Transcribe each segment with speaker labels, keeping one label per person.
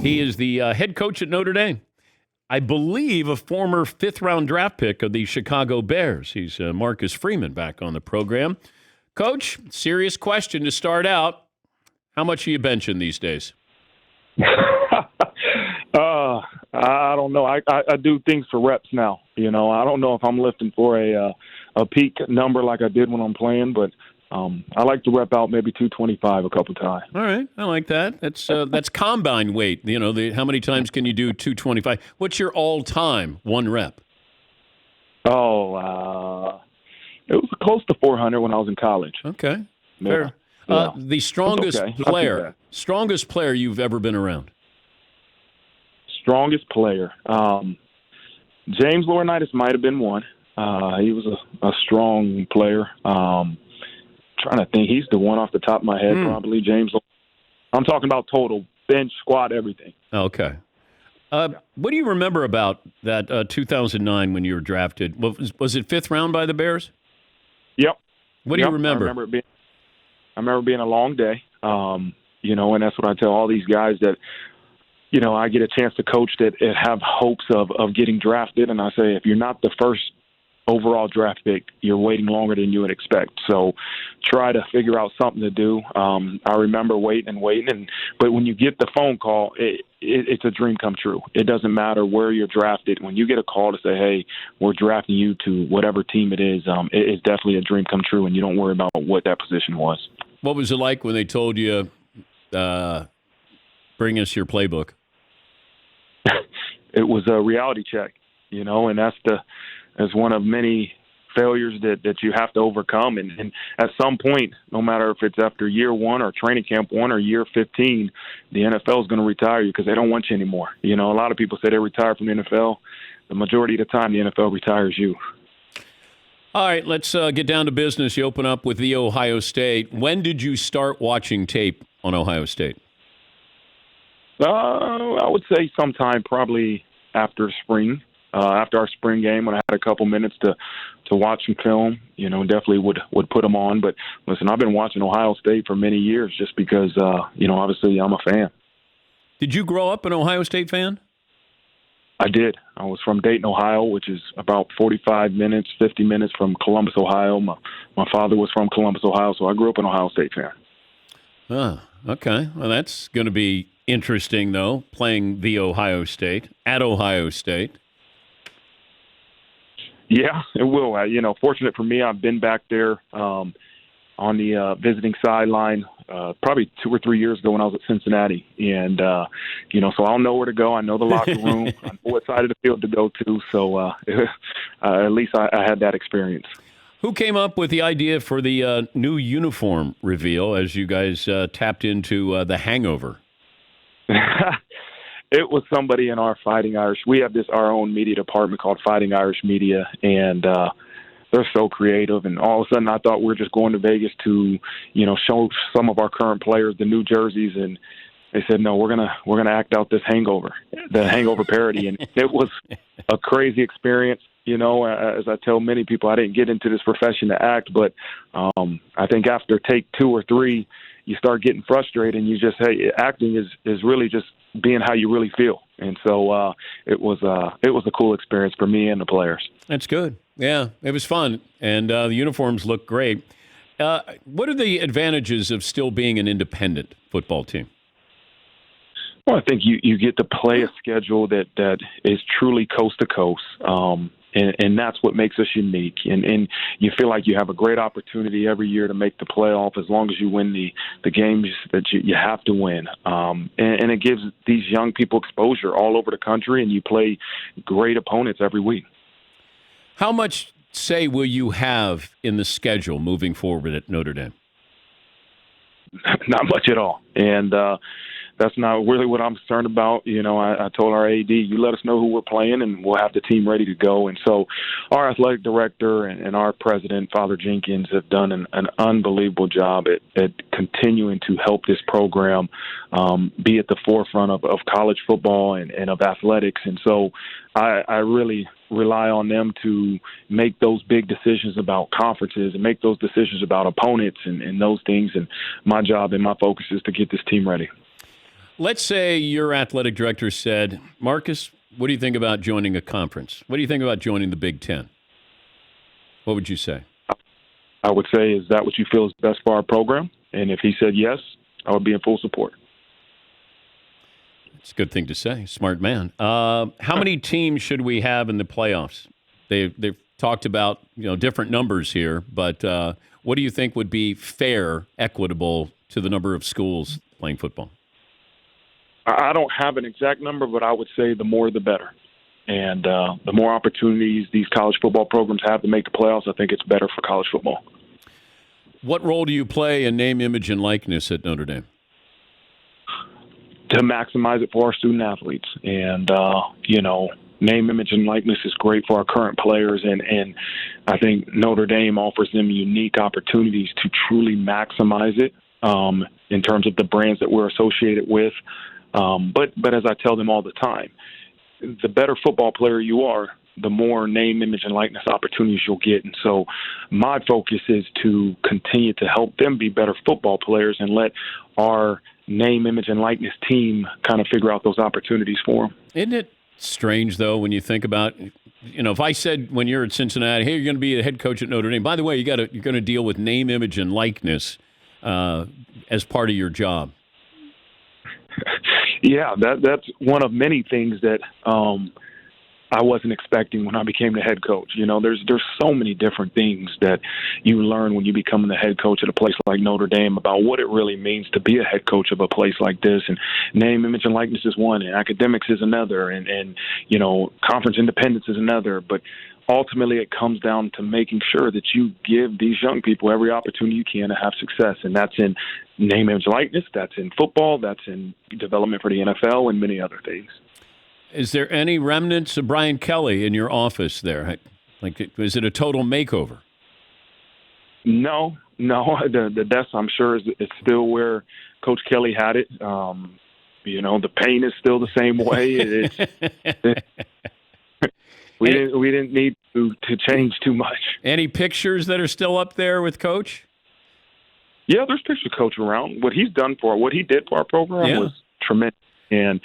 Speaker 1: He is the head coach at Notre Dame. I believe a former fifth-round draft pick of the Chicago Bears. He's Marcus Freeman back on the program. Coach, serious question to start out. How much are you benching these days?
Speaker 2: I don't know. I do things for reps now. You know, I don't know if I'm lifting for a peak number like I did when I'm playing, but I like to rep out maybe 225 a couple times.
Speaker 1: All right, I like that. That's combine weight. You know, how many times can you do 225? What's your all-time one rep?
Speaker 2: It was close to 400 when I was in college.
Speaker 1: Okay,
Speaker 2: Yeah.
Speaker 1: fair.
Speaker 2: Yeah.
Speaker 1: The strongest
Speaker 2: okay.
Speaker 1: strongest player you've ever been around?
Speaker 2: Strongest player. James Laurinaitis might have been one. He was a strong player. Trying to think. He's the one off the top of my head, probably. James. I'm talking about total, bench, squat, everything.
Speaker 1: Okay. What do you remember about that 2009 when you were drafted? Was it fifth round by the Bears?
Speaker 2: Yep.
Speaker 1: What do you remember?
Speaker 2: I remember being a long day, you know, and that's what I tell all these guys that, you know, I get a chance to coach that have hopes of getting drafted. And I say, if you're not the first overall draft pick, you're waiting longer than you would expect. So try to figure out something to do. I remember waiting, but when you get the phone call, it's a dream come true. It doesn't matter where you're drafted. When you get a call to say, hey, we're drafting you to whatever team it is, it's definitely a dream come true, and you don't worry about what that position was.
Speaker 1: What was it like when they told you, bring us your playbook?
Speaker 2: It was a reality check, you know, and that's one of many failures that you have to overcome. And at some point, no matter if it's after year one or training camp one or year 15, the NFL is going to retire you because they don't want you anymore. You know, a lot of people say they retire from the NFL. The majority of the time, the NFL retires you.
Speaker 1: All right, let's get down to business. You open up with the Ohio State. When did you start watching tape on Ohio State?
Speaker 2: I would say sometime probably after spring. After our spring game, when I had a couple minutes to watch some film, you know, definitely would put them on. But listen, I've been watching Ohio State for many years just because, you know, obviously I'm a fan.
Speaker 1: Did you grow up an Ohio State fan?
Speaker 2: I did. I was from Dayton, Ohio, which is about 50 minutes from Columbus, Ohio. My father was from Columbus, Ohio, so I grew up an Ohio State fan.
Speaker 1: Oh, okay. Well, that's going to be interesting, though, playing the Ohio State at Ohio State.
Speaker 2: Yeah, it will. You know, fortunate for me, I've been back there on the visiting sideline probably 2 or 3 years ago when I was at Cincinnati. And, you know, so I'll know where to go. I know the locker room. I know what side of the field to go to. So at least I had that experience.
Speaker 1: Who came up with the idea for the new uniform reveal as you guys tapped into The Hangover?
Speaker 2: It was somebody in our Fighting Irish. We have our own media department called Fighting Irish Media, and they're so creative. And all of a sudden, I thought we were just going to Vegas to, you know, show some of our current players the new jerseys, and they said, no, we're gonna act out the Hangover parody, and it was a crazy experience. You know, as I tell many people, I didn't get into this profession to act, but I think after take 2 or 3, you start getting frustrated, and you just, hey, acting is really just being how you really feel. And so it was a cool experience for me and the players.
Speaker 1: That's good. Yeah, it was fun, and the uniforms look great. What are the advantages of still being an independent football team?
Speaker 2: Well, I think you get to play a schedule that is truly coast to coast. And that's what makes us unique. And you feel like you have a great opportunity every year to make the playoff as long as you win the games that you have to win. And it gives these young people exposure all over the country, and you play great opponents every week.
Speaker 1: How much say will you have in the schedule moving forward at Notre Dame?
Speaker 2: Not much at all. And that's not really what I'm concerned about. You know, I told our AD, you let us know who we're playing, and we'll have the team ready to go. And so our athletic director and our president, Father Jenkins, have done an unbelievable job at continuing to help this program be at the forefront of college football and of athletics. And so I really rely on them to make those big decisions about conferences and make those decisions about opponents and those things. And my job and my focus is to get this team ready.
Speaker 1: Let's say your athletic director said, Marcus, what do you think about joining a conference? What do you think about joining the Big Ten? What would you say?
Speaker 2: I would say, is that what you feel is best for our program? And if he said yes, I would be in full support.
Speaker 1: It's a good thing to say. Smart man. How many teams should we have in the playoffs? They've talked about different numbers here, but what do you think would be fair, equitable to the number of schools playing football?
Speaker 2: I don't have an exact number, but I would say the more the better. And the more opportunities these college football programs have to make the playoffs, I think it's better for college football.
Speaker 1: What role do you play in name, image, and likeness at Notre Dame?
Speaker 2: To maximize it for our student athletes. And, name, image, and likeness is great for our current players. And I think Notre Dame offers them unique opportunities to truly maximize it in terms of the brands that we're associated with. But as I tell them all the time, the better football player you are, the more name, image, and likeness opportunities you'll get. And so my focus is to continue to help them be better football players and let our name, image, and likeness team kind of figure out those opportunities for them.
Speaker 1: Isn't it strange, though, when you think about, if I said when you're at Cincinnati, hey, you're going to be the head coach at Notre Dame, by the way, you're going to deal with name, image, and likeness as part of your job.
Speaker 2: Yeah, that's one of many things that I wasn't expecting when I became the head coach. There's so many different things that you learn when you become the head coach at a place like Notre Dame about what it really means to be a head coach of a place like this. And name, image, and likeness is one, and academics is another, and conference independence is another. But ultimately, it comes down to making sure that you give these young people every opportunity you can to have success, and that's in name, image, likeness, that's in football, that's in development for the NFL, and many other things. Is
Speaker 1: there any remnants of Brian Kelly in your office there? Like, is it a total makeover?
Speaker 2: No. The desk, I'm sure, is still where Coach Kelly had it. The paint is still the same way. We didn't need to change too much.
Speaker 1: Any pictures that are still up there with Coach?
Speaker 2: Yeah, there's pictures of Coach around. What he did for our program was tremendous. And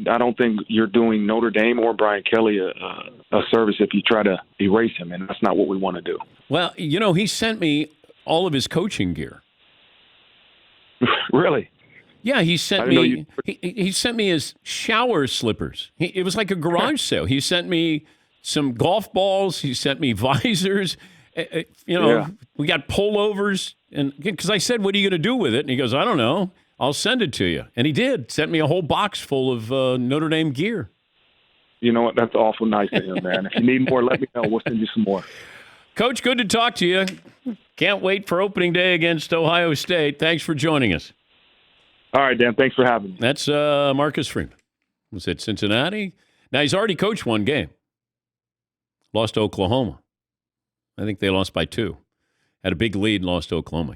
Speaker 2: I don't think you're doing Notre Dame or Brian Kelly a service if you try to erase him, and that's not what we want to do.
Speaker 1: Well, he sent me all of his coaching gear.
Speaker 2: Really?
Speaker 1: Yeah, he sent me. He sent me his shower slippers. It was like a garage sale. He sent me some golf balls. He sent me visors. We got pullovers, and because I said, "What are you going to do with it?" And he goes, "I don't know. I'll send it to you." And he did. Sent me a whole box full of Notre Dame gear.
Speaker 2: You know what? That's awful nice of him, man. If you need more, let me know. We'll send you some more.
Speaker 1: Coach, good to talk to you. Can't wait for opening day against Ohio State. Thanks for joining us.
Speaker 2: All right, Dan. Thanks for having me.
Speaker 1: That's Marcus Freeman. Was at Cincinnati. Now, he's already coached one game. Lost to Oklahoma. I think they lost by 2. Had a big lead and lost to Oklahoma.